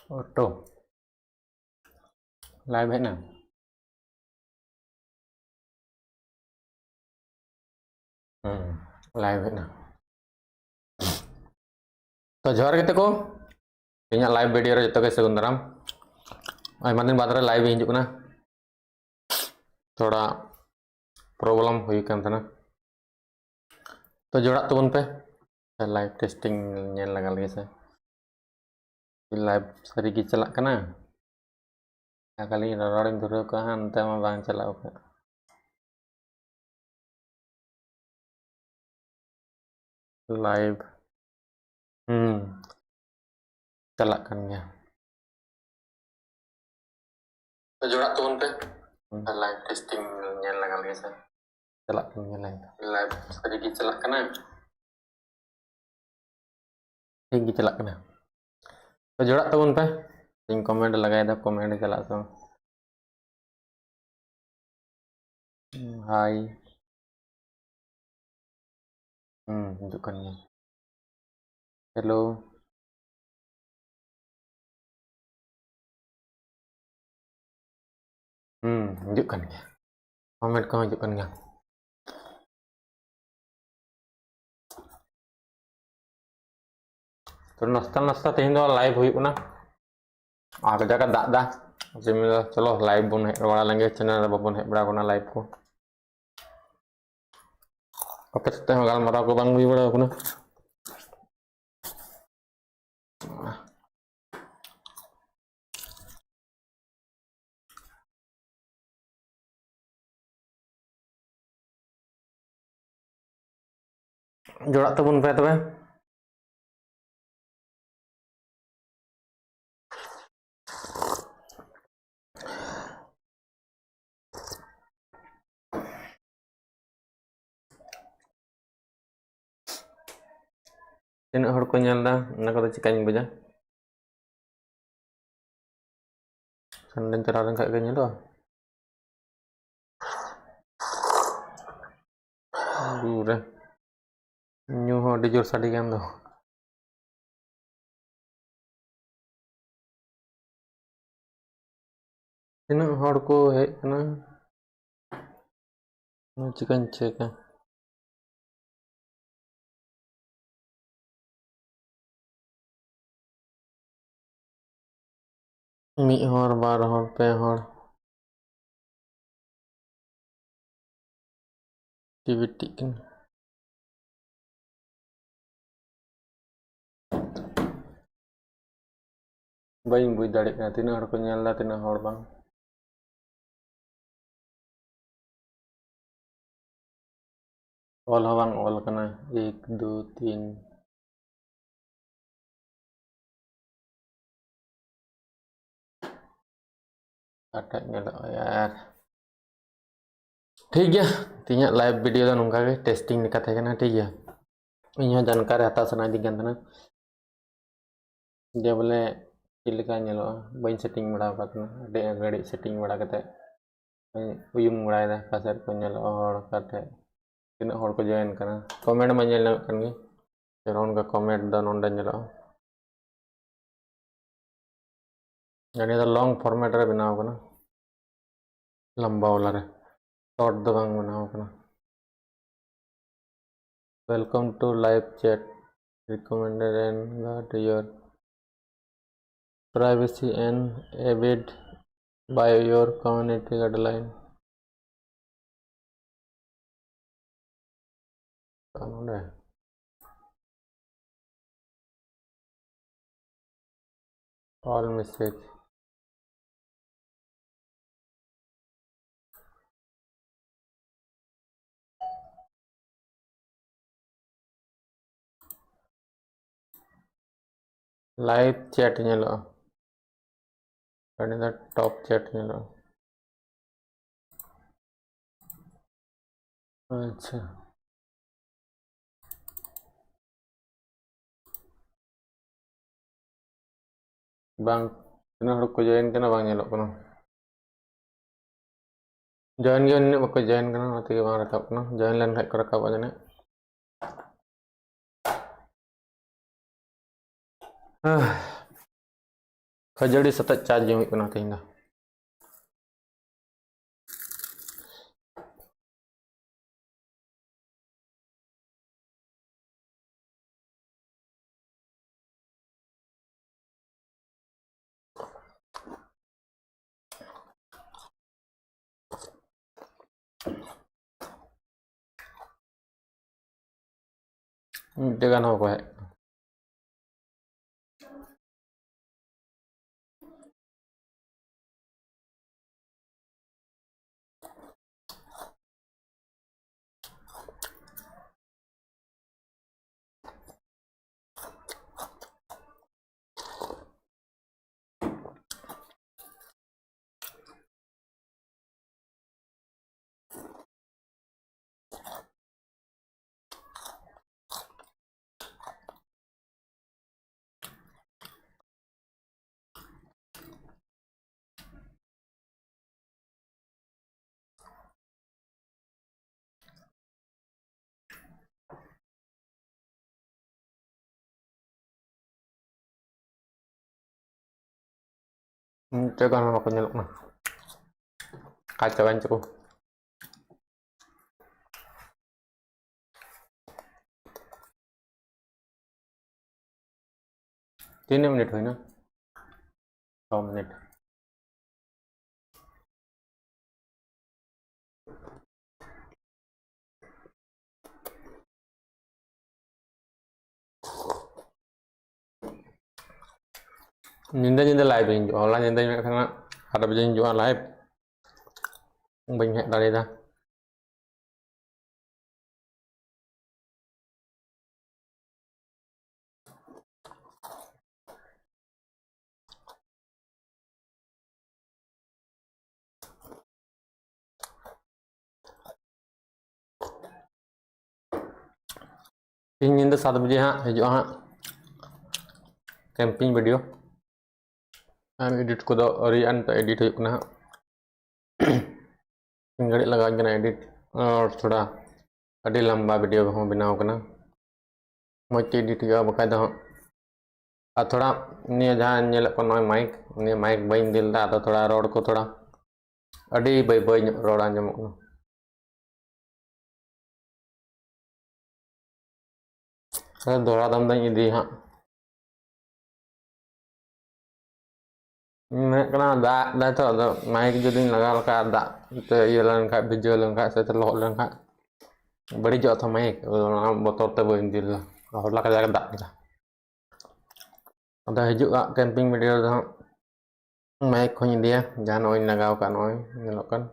Auto live है ना। Live है ना। तो जोहार गे को ᱤᱧᱟᱹᱜ लाइव वीडियो रे जतो के सगुन दाराम आयमा दिन बाद रे लाइव हिजुग कना थोड़ा प्रॉब्लम हुई कान तना तो जोड़ा तबन पे लाइव टेस्टिंग नेल लगा लगे से लाइव सारी की चला कना खाली रड़िंग धुरे का अंते मा बांग चला ओके लाइव चला कन गया तो जोड़ा तबन पे लाइव टेस्टिंग नेल लगा लगे से चला कन गया लाइव सारी की चला कना ठीक की चला कना तो जोड़ा तबन पे इन कमेंट लगाए दा कमेंट चला तो हाय हिजुग कन गया हेलो हिजुग कन गया कमेंट को हिजुग कन गया तो नाश्ता नाश्ता तेहन दो लाइव हुई ना आग जगह दाग दा चलो लाइव बन हेज बड़ा लेंगे चैनल बाबन हेज बड़ा कोना लाइव को अपे सते गालमाराव को बांग हुई बड़ा कोना जोड़ा तबन पे तबे तीन हड़ को नेल दा ना को चिकाኝ बुझा संडे चला रन खा के नेलो दूरे न्यू हो डी जोर साडी गान दो तीन हड़ को हेज कना चिकाñ चेका मी हड़ बार हड़ पे हड़ टीवी बाई बुझ दाड़े का तीन हड़ को नेल दा तीन हड़ बांग ऑल हवांग ऑल कना 1 2 3 काटा नेलो यार ठीक गया तीन लाइव वीडियो दा नोंका के टेस्टिंग निका थे कना ठीक गया इन जानकारी हता सना दी गन तना जे बोले चिलका नेलो बइन सेटिंग बड़ा कतना अडे गड़ी सेटिंग बड़ा कते उयुम बड़ा दा पासर को नेलो हड़ काटे तीन हड़ को जॉइन कना कमेंट में नेल कन गे जरोन का कमेंट दा नोंडे नेलो यानी दा लॉन्ग फॉर्मेट रे बनाव कना लंबा वाला रे शॉर्ट दो बांग बनाव कना welcome to live chat recommended and got your privacy and abide by your community guideline all message live chat नेलो and the top chat नेलो अच्छा बांग तीन हड़ को जॉइन कना बांग नेलो कना जॉइन गे ने बको जॉइन कना नाते के बांग रकाब कना जॉइन लेन खाय को रकाब जने खजड़ी सतत चार्ज जम होना तेना जगह ना को है जगह ना को nyelok kacauan cukup 3 menit हुई ना 6 menit nyinda live ini jualan nyinda karena ada berjanji jual live banyak dari dah ini nyinda 7 biji ha hijau ha camping video edit ko do rian ta edit huyuk na घड़ी लगा के edit और थोड़ा अभी लंबा video हूँ बनाव करना मज एडिट बखा दो थोड़ा निया जहाँ नेल को नॉय माइक निया माइक बइन दिल दा तो थोड़ा रोड को थोड़ा अभी बै बै रोड आंजमोग ना दोहरा दम दई इदी हाँ दा तो माइक जो लगा लगा दा तो ये लंका भिजो लंका से तो लोह लंका बड़ी जो था माइक बोतल ते बइन दिल हला का जगह दा अदा हिजुआ कैंपिंग वीडियो दो माइक को इंदिया जहां नॉय लगाव का नॉय नेलोकन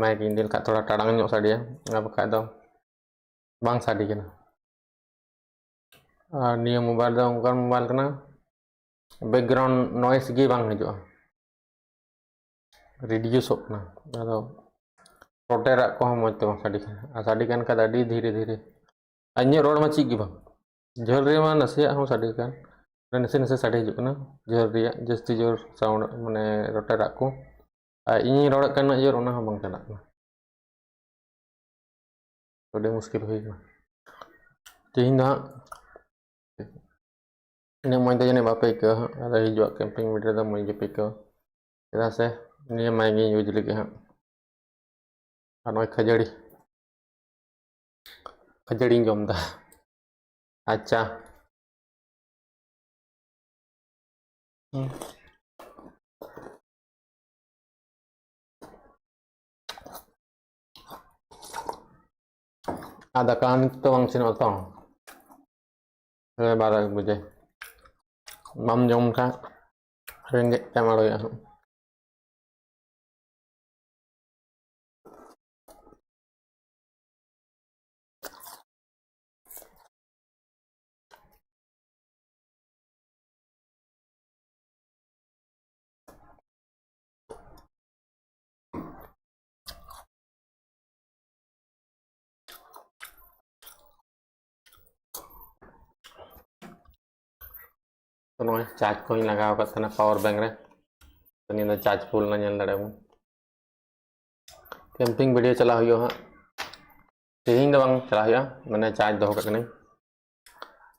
माइक इंदिल का थोड़ा टाड़ांग ᱧᱚᱜ साडिया ना बखा दो बांग साडी कना निया मोबाइल दो उनका मोबाइल कना बैकग्राउंड नॉइस गे बांग हिजुआ रिड्यूस होना अदो रोटेरा को मज तो साडी कना साडी कन का दाडी धीरे धीरे अन्य रोड में चीज गे बांग झल रे मा नसे हो साडी कन नसे नसे साडी हिजुक ना झल रिया जस्ती जोर साउंड माने रोटेरा को इन रोड कन जोर ओना हो बांग चला थोड़ी मुश्किल हुई तीन दा इन मज जने बापे के अदा हिजुआ कैंपिंग वीडियो दा मज पे के चदा से निया माइक यूज लगे हाँ नॉय खजड़ी खजड़ी जम दा अच्छा ada kan itu bang sin otong 12 bजे mâm jom ka ringgit sama lo ya तो नॉय चार्ज को लगाव का पावर बैंक रे तो निना चार्ज फुल ना ñel दड़े कैंपिंग वीडियो चला हुई हाँ तेहिं दो बांग चला हुआ मैंने चार्ज दो कने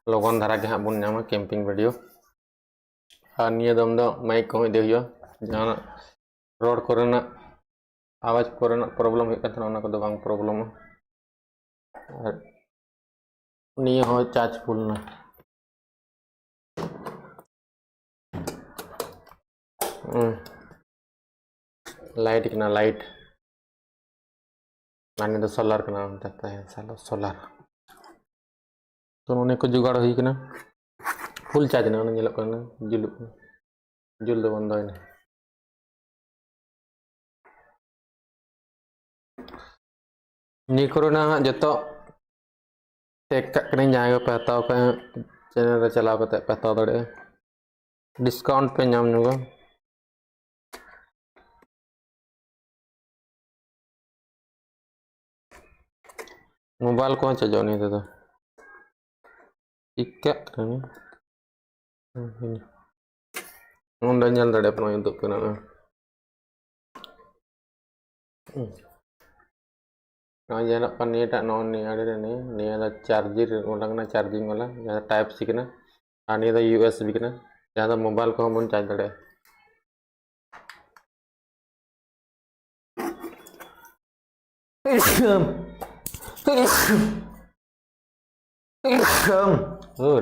लगन धारा के हाँ बुन नामा कैंपिंग वीडियो और निया दम दो माइक को इदे हुआ जहां रोड कोरेना आवाज कोरेना प्रॉब्लम हुई कथना ओना को दो बांग प्रॉब्लम और निया हो चार्ज फुल ना लाइट किना लाइट माने तो सोलर कना कहता है सालो सोलर तो उन्होंने को जुगाड़ हुई कना फुल चार्ज ना उन्हें जेलो कना जुल दो बंद होइना नी कोरोना जतो टेक कने जाय पे हताव पे चैनल रे चलाव कते पे हताव दड़े डिस्काउंट पे नाम नुगा मोबाइल को चार्जो नहीं तो इक्का कने उन डंजल दड़े अपना युद्ध पे ना ना जेना पनीटा नॉन नहीं आड़े नहीं निया दा चार्जर उलंगना चार्जिंग वाला जहां टाइप सी कना आनी दा यूएसबी कना जहां दा मोबाइल को हम चार्ज दड़े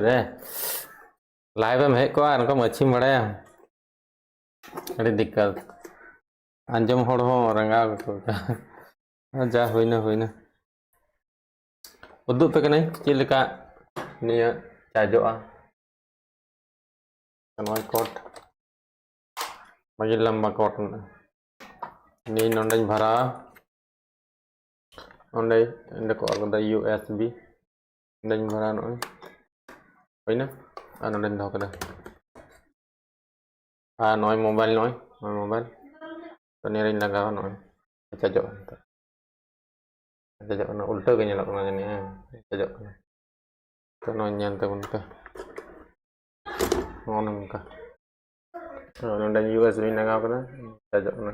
रे लाइव में हेक को उनको मच्छी बड़ाया अड़ी दिक्कत अंजम होड़ हो रंगा को जा होइना होइना उदुग पे कने चिलका निया चार्जोआ नॉय कोट मगे लंबा कोट नी नोंडे भरा ओंडे इंदे को अगदा यूएसबी इंदे भरा नॉय होइना आ नोंडे दो कदा आ नॉय मोबाइल तो नेरे लगावा नॉय चार्जो ना उल्टा के ñelok na ni चार्जो तो नॉय ñel te bun pe नोनका नोंडे यूएसबी लगाव कदा चार्जो ना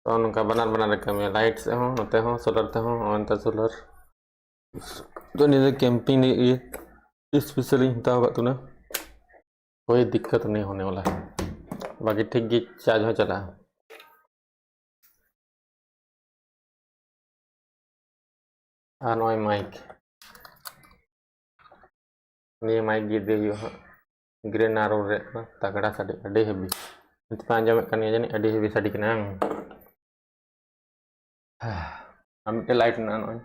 तो नोंका बनार कमी लाइट से हो नोते हो सोलर ते हो अंत सोलर तो निजे कैंपिंग ये स्पेशली हताव का तुना कोई दिक्कत नहीं होने वाला है बाकी ठीक ही चार्ज हो चला आ नॉय माइक निये माइक गे दे हो ग्रेनारो रे तगड़ा साडी अडी हेवी नित पांजम कने जानी अडी हेवी साडी कना हमते लाइट ना नॉय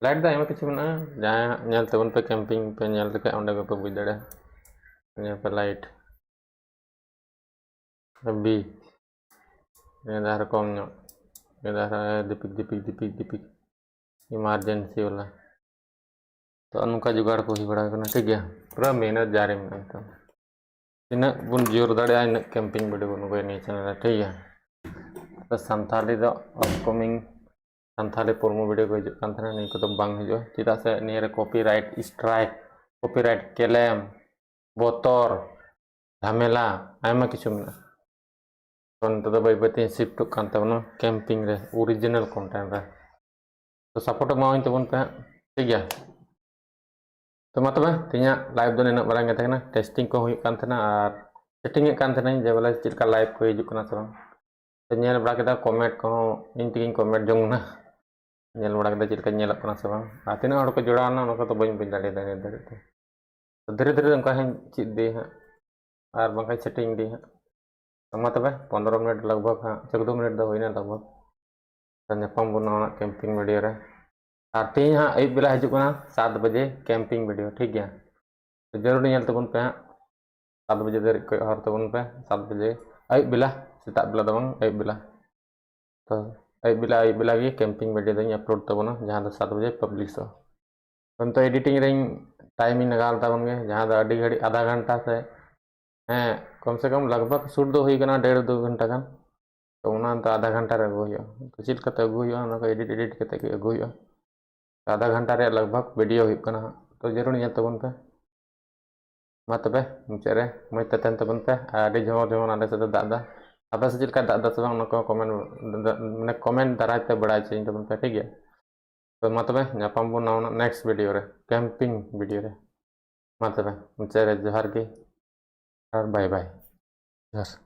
लाइट दा एमा किछु ना जहां ñel तबन पे कैंपिंग पे ñel तक ओंडे पे बुझ दड़े यहाँ पे लाइट अभी दार कम दार दीपिक इमरजेंसी वाला तो अनुका जुगाड़ को ही बड़ा करना ठीक है पूरा मेहनत जारी में तो तना बुन जोर दाड़ा इन कैंपिंग वीडियो बन गए नहीं चैनल ठीक है तो संथाली दो अपकमिंग संथाली प्रोमो वीडियो को हिजुकान था नहीं को तो बांग हिजो चिदा से नियर कॉपीराइट स्ट्राइक कॉपीराइट केलेम बोतर झमेला आयमा किछु में तो नतो बाय बाय शिफ्ट कान तबनो कैंपिंग रे ओरिजिनल कंटेंट रे तो सपोर्ट माइन तबन पे ठीक है तो मतलब तीना लाइव दो नेना बरांगे थेना टेस्टिंग को हुई कान थेना और सेटिंग कान थेना जे बोले चिलका लाइव को हिजुक ना सब तो नेल बड़ा केदा कमेंट को इन तिगिन कमेंट जोंगना नेल बड़ा केदा चिलका नेलक ना सब आ तीना हड़ को जोड़ाना उनको तो बइन बइन दाड़े तो धीरे धीरे उनका है चिद दे हां और बांका सेटिंग दे हां तो मतलब 15 मिनट लगभग हाँ 14 मिनट दो होइना लगभग तो नेपाम बुना कैंपिंग वीडियो रे और तीन हाँ अयुब बेला हजना 7 बजे कैंपिंग वीडियो ठीक है तो जरूर नहीं तबन पे 7 बजे दर हर तबन पे 7 बजे अयुब बेला सेता बेला दो अयुब बेला तो अयुब बेला की कैंपिंग वीडियो दो अपलोड तबना जहाँ दो 7 बजे पब्लिश हो तो एडिटिंग रे टाइम लगाल तबन गे जहाँ दो अड़ी घड़ी आधा घंटा से हाँ कम से कम लगभग शूट दो हुई कना 1.5-2 घंटा गान तो उना तो आधा घंटा रे अगु हुआ तो चिल कते अगु हुआ उना को एडिट कते के अगु हुआ आधा घंटा रे लगभग वीडियो हुई कना तो जरूर नहीं तबन पे मा तबे मुचे रे मय ततन तबन पे आडी झमर झमर आले से दादा आपे से चिलका दादा से उना को कमेंट माने कमेंट दाराय ते बड़ा चाहिए तबन पे ठीक है तो मा तबे नापाम बो ना नेक्स्ट वीडियो रे कैंपिंग वीडियो रे मा तबे मुचे रे जोहार के और बाय बाय।